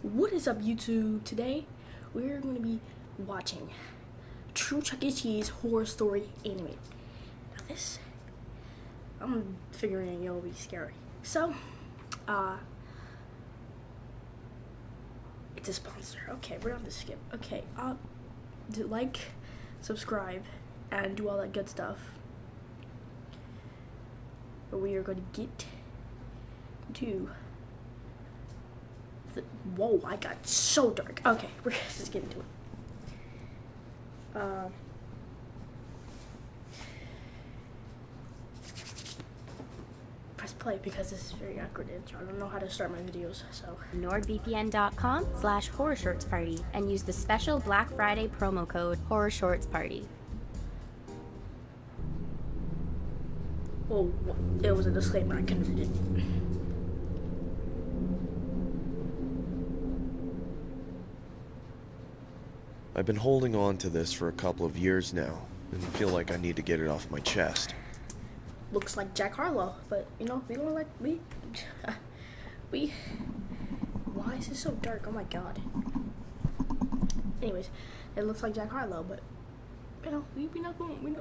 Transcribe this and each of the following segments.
What is up, YouTube? Today we're going to be watching True Chuck E. Cheese Horror Story Animated. Now this, I'm figuring it'll be scary. So, it's a sponsor. Okay, we're gonna have to skip. Okay, do like, subscribe, and do all that good stuff. But we are going to get to whoa, I got so dark. Okay, we're just getting to it. Press play because this is very awkward. I don't know how to start my videos, so. NordVPN.com/HorrorShortsParty and use the special Black Friday promo code HorrorShortsParty. Oh, it was a disclaimer. I couldn't read it. I've been holding on to this for a couple of years now, and feel like I need to get it off my chest. Looks like Jack Harlow, but you know, we don't like we. Why is it so dark? Oh my god. Anyways, it looks like Jack Harlow, but you know, we not gonna let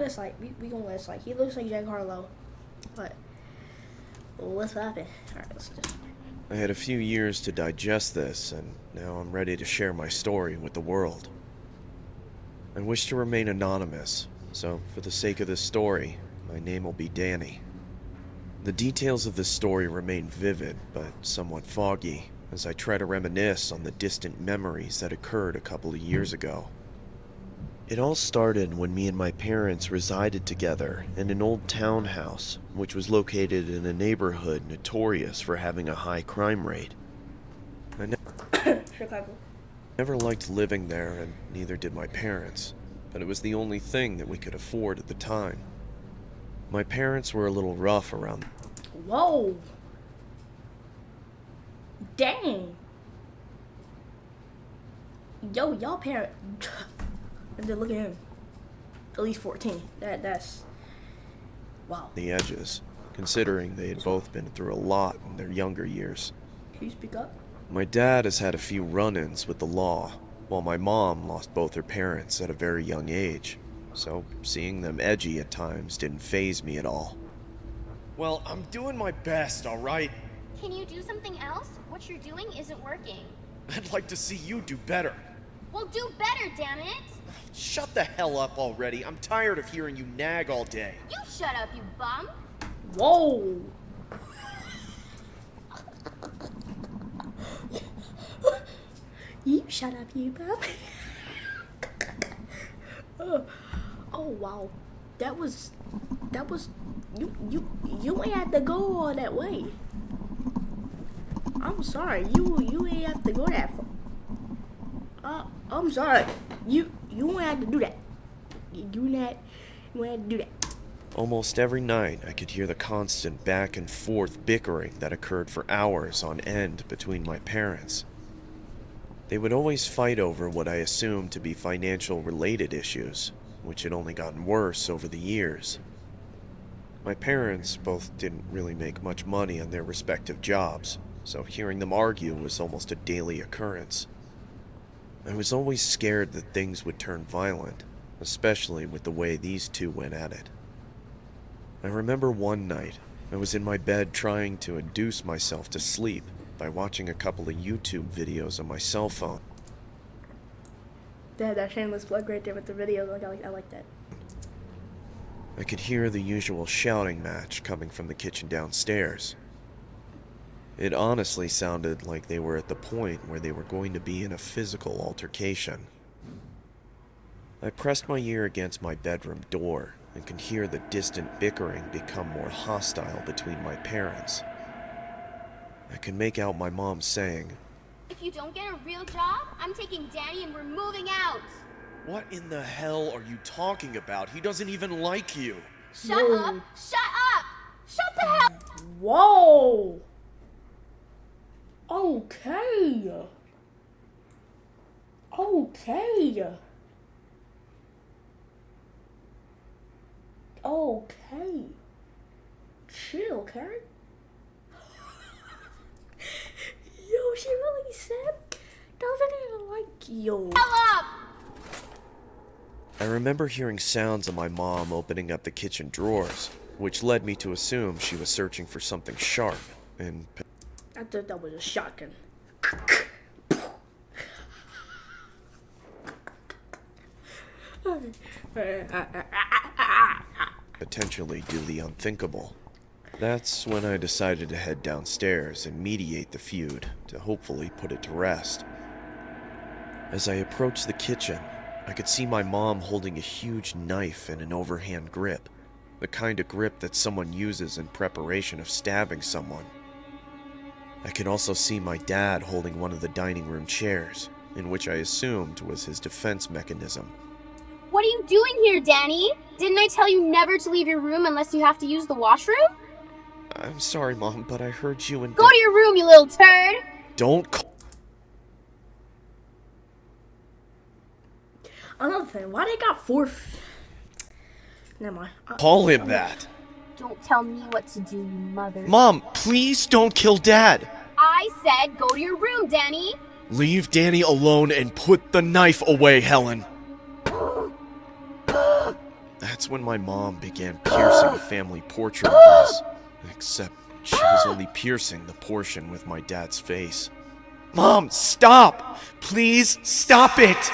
it slide. We gonna let it slide. He looks like Jack Harlow, but what's happened? All right, let's just. I had a few years to digest this, and now I'm ready to share my story with the world. I wish to remain anonymous, so for the sake of this story, my name will be Danny. The details of this story remain vivid, but somewhat foggy, as I try to reminisce on the distant memories that occurred a couple of years ago. It all started when me and my parents resided together in an old townhouse, which was located in a neighborhood notorious for having a high crime rate. I never liked living there, and neither did my parents, but it was the only thing that we could afford at the time. My parents were a little rough around. Whoa! Dang! Yo, y'all parent. And then look at him. At least 14. That's wow. The edges, considering they had both been through a lot in their younger years. Can you speak up? My dad has had a few run-ins with the law, while my mom lost both her parents at a very young age, so seeing them edgy at times didn't faze me at all. Well, I'm doing my best, alright? Can you do something else? What you're doing isn't working. I'd like to see you do better. Well, do better, damn it! Shut the hell up already. I'm tired of hearing you nag all day. You shut up, you bum! Whoa! You shut up, you bum. Oh wow, that was you ain't have to go all that way. I'm sorry, you ain't have to go that far. I'm sorry, you ain't have to do that. You ain't have to do that. Almost every night, I could hear the constant back and forth bickering that occurred for hours on end between my parents. They would always fight over what I assumed to be financial-related issues, which had only gotten worse over the years. My parents both didn't really make much money on their respective jobs, so hearing them argue was almost a daily occurrence. I was always scared that things would turn violent, especially with the way these two went at it. I remember one night, I was in my bed trying to induce myself to sleep by watching a couple of YouTube videos on my cell phone. They had that shameless plug right there with the video. I like that. I could hear the usual shouting match coming from the kitchen downstairs. It honestly sounded like they were at the point where they were going to be in a physical altercation. I pressed my ear against my bedroom door and could hear the distant bickering become more hostile between my parents. I could make out my mom saying, If you don't get a real job, I'm taking Danny and we're moving out! "What in the hell are you talking about? He doesn't even like you." Shut up! Shut up! Shut the hell! Whoa! Okay. Okay. Chill, Karen. Yo. Up! I remember hearing sounds of my mom opening up the kitchen drawers, which led me to assume she was searching for something sharp and I thought that was a shotgun. potentially do the unthinkable. That's when I decided to head downstairs and mediate the feud to hopefully put it to rest. As I approached the kitchen, I could see my mom holding a huge knife in an overhand grip, the kind of grip that someone uses in preparation of stabbing someone. I could also see my dad holding one of the dining room chairs, in which I assumed was his defense mechanism. What are you doing here, Danny? Didn't I tell you never to leave your room unless you have to use the washroom? I'm sorry, Mom, but I heard you and Go to your room, you little turd! Don't call. Another thing, why they got four? Never mind. Call him that. Don't tell me what to do, you mother. Mom, please don't kill Dad. I said go to your room, Danny! Leave Danny alone and put the knife away, Helen. That's when my mom began piercing the family portrait of us. Except she was only piercing the portion with my dad's face. Mom, stop! Please stop it!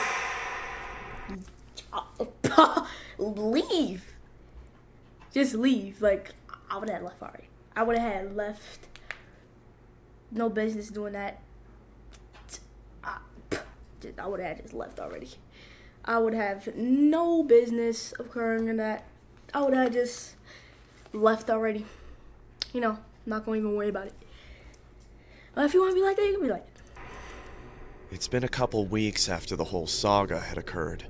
Leave. Just leave. Like, I would have left already. I would have had left. No business doing that. I would have just left already. I would have no business occurring in that. I would have just left already. You know, not gonna even worry about it. But if you want to be like that, you can be like that. It's been a couple weeks after the whole saga had occurred.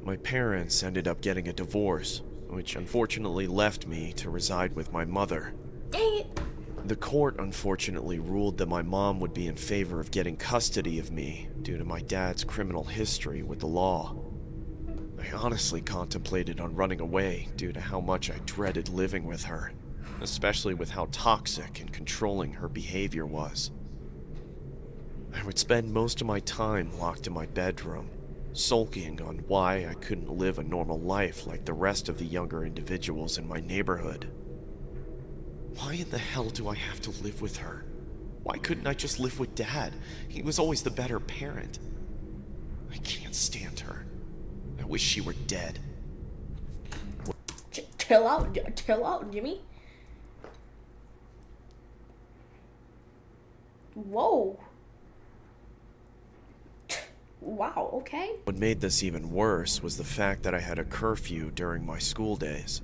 My parents ended up getting a divorce, which unfortunately left me to reside with my mother. Dang it. The court unfortunately ruled that my mom would be in favor of getting custody of me due to my dad's criminal history with the law. I honestly contemplated on running away due to how much I dreaded living with her, especially with how toxic and controlling her behavior was. I would spend most of my time locked in my bedroom, sulking on why I couldn't live a normal life like the rest of the younger individuals in my neighborhood. Why in the hell do I have to live with her? Why couldn't I just live with Dad? He was always the better parent. I can't stand her. I wish she were dead. Chill out, Jimmy. Whoa. Wow, okay. What made this even worse was the fact that I had a curfew during my school days.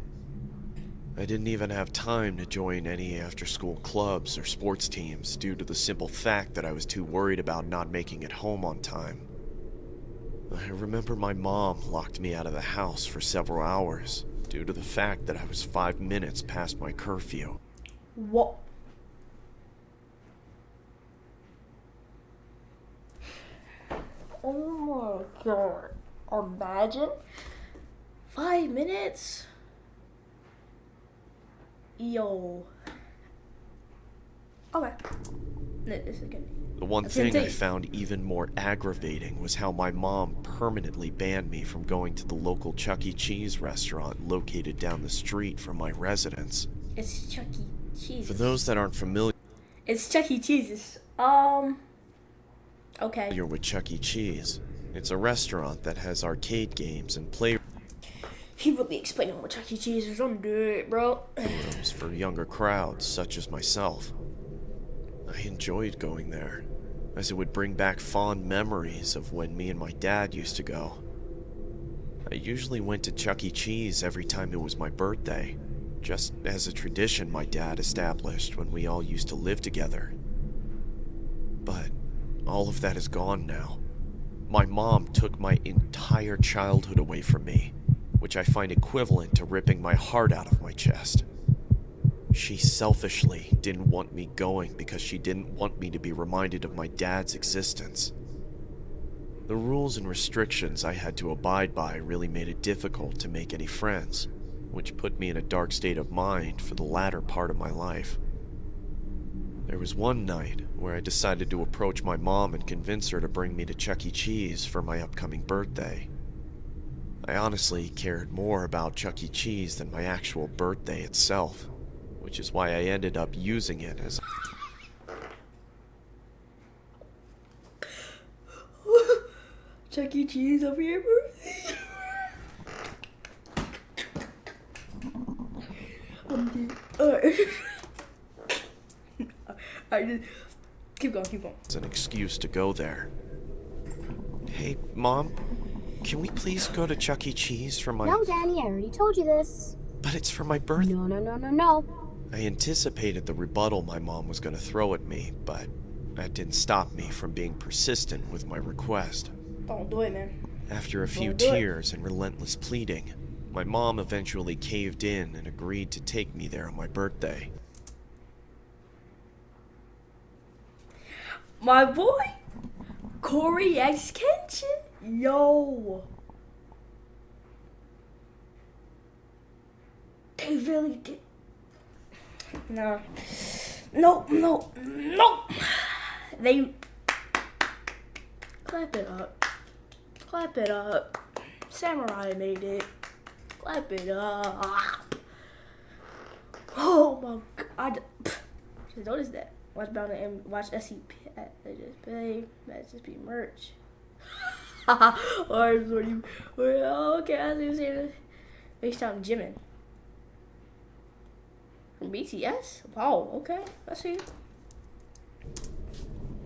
I didn't even have time to join any after-school clubs or sports teams due to the simple fact that I was too worried about not making it home on time. I remember my mom locked me out of the house for several hours due to the fact that I was 5 minutes past my curfew. What? Oh my god. Imagine 5 minutes. Yo. Okay. This is good. The one That's thing I insane. found even more aggravating was how my mom permanently banned me from going to the local Chuck E. Cheese restaurant located down the street from my residence. It's Chuck E. Cheese. For those that aren't familiar It's Chuck E. Cheese's. Okay. with Chuck E. Cheese, it's a restaurant that has arcade games and play He really explaining what Chuck E. Cheese is. I'm dead, bro. rooms for younger crowds such as myself. I enjoyed going there, as it would bring back fond memories of when me and my dad used to go. I usually went to Chuck E. Cheese every time it was my birthday, just as a tradition my dad established when we all used to live together. But all of that is gone now. My mom took my entire childhood away from me, which I find equivalent to ripping my heart out of my chest. She selfishly didn't want me going because she didn't want me to be reminded of my dad's existence. The rules and restrictions I had to abide by really made it difficult to make any friends, which put me in a dark state of mind for the latter part of my life. There was one night where I decided to approach my mom and convince her to bring me to Chuck E. Cheese for my upcoming birthday. I honestly cared more about Chuck E. Cheese than my actual birthday itself, which is why I ended up using it as Chuck E. Cheese over your birthday. Alright. Alright, keep going. an excuse to go there. Hey, Mom, can we please go to Chuck E. Cheese for my... No, Danny, I already told you this. But it's for my birthday. No. I anticipated the rebuttal my mom was going to throw at me, but that didn't stop me from being persistent with my request. Don't do it, man. After a few Don't do it. tears and relentless pleading, my mom eventually caved in and agreed to take me there on my birthday. My boy, Corey X Kenshin? Yo. They really did. No. They... Clap it up. Samurai made it. Clap it up. Oh my god. Just notice that. Watch Bound and watch SCP. SCP merch. Or what you? Okay, I see you saying it. Based on Jimin. From BTS? Wow, okay. I see.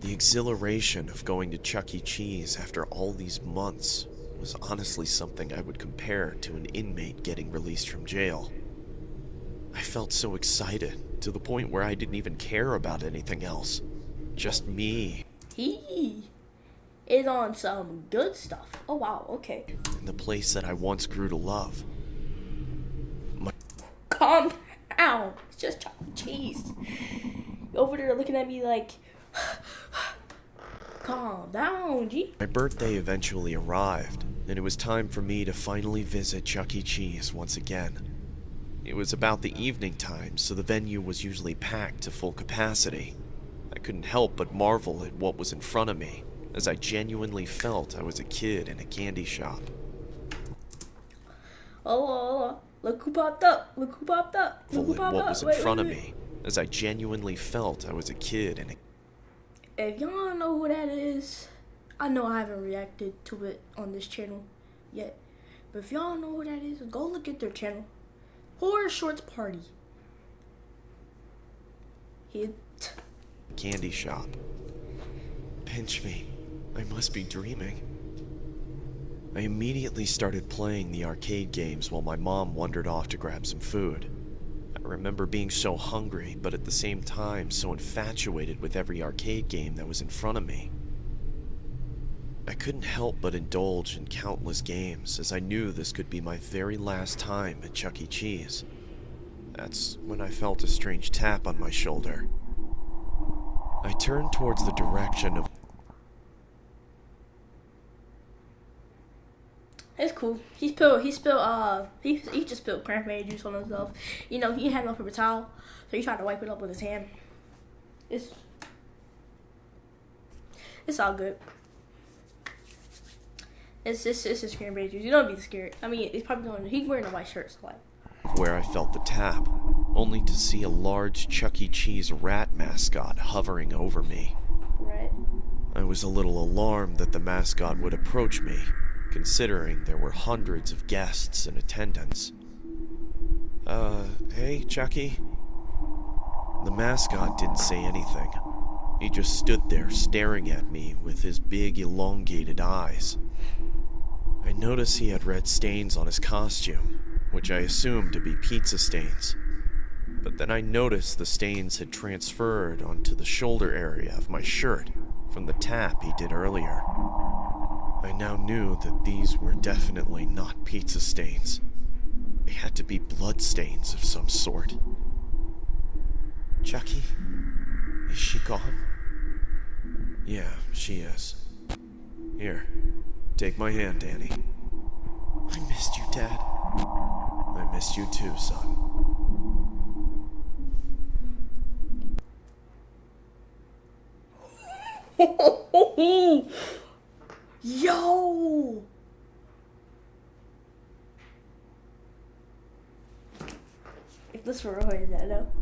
The exhilaration of going to Chuck E. Cheese after all these months was honestly something I would compare to an inmate getting released from jail. I felt so excited, to the point where I didn't even care about anything else. Just me. He is on some good stuff. Oh wow, okay. And the place that I once grew to love. Calm down. It's just Chuck E. Cheese. You're over there looking at me like... Calm down, G. My birthday eventually arrived, and it was time for me to finally visit Chuck E. Cheese once again. It was about the evening time, so the venue was usually packed to full capacity. I couldn't help but marvel at what was in front of me, as I genuinely felt I was a kid in a candy shop. Oh, look who popped up. Look who popped up. Look who At popped what up. was in front of me, as I genuinely felt I was a kid in a... If y'all know who that is, I know I haven't reacted to it on this channel yet. But if y'all know who that is, go look at their channel. Horror Shorts Party. candy shop. Pinch me. I must be dreaming. I immediately started playing the arcade games while my mom wandered off to grab some food. I remember being so hungry, but at the same time so infatuated with every arcade game that was in front of me. I couldn't help but indulge in countless games, as I knew this could be my very last time at Chuck E. Cheese. That's when I felt a strange tap on my shoulder. I turned towards the direction of... It's cool. He just spilled cranberry juice on himself. You know, he had no paper towel, so he tried to wipe it up with his hand. It's all good. It's just cranberry juice. You don't be scared. I mean, he's wearing a white shirt, so like. Where I felt the tap, only to see a large Chuck E. Cheese rat mascot hovering over me. Right. I was a little alarmed that the mascot would approach me, considering there were hundreds of guests in attendance. Hey, Chucky? The mascot didn't say anything. He just stood there staring at me with his big, elongated eyes. I noticed he had red stains on his costume, which I assumed to be pizza stains. But then I noticed the stains had transferred onto the shoulder area of my shirt from the tap he did earlier. I now knew that these were definitely not pizza stains. They had to be blood stains of some sort. Chucky? Is she gone? Yeah, she is. Here, take my hand, Danny. I missed you, Dad. I missed you too, son. Yo! If this were always that up.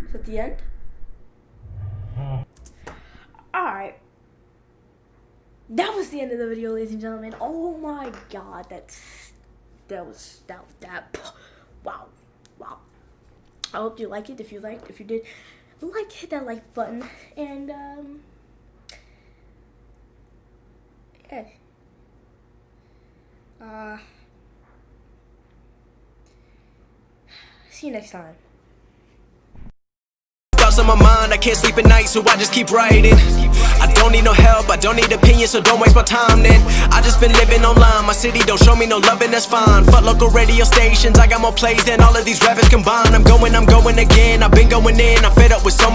Is that the end? Alright. That was the end of the video, ladies and gentlemen. Oh my god, wow. I hope you liked it. If you did, hit that like button. And yeah. See you next time. Thoughts on my mind, I can't sleep at night, so I just keep writing. I don't need no help, I don't need opinions, so don't waste my time then. I just been living online, my city don't show me no loving, that's fine. Fuck local radio stations, I got more plays than all of these rappers combined. I'm going again, I've been going in, I feel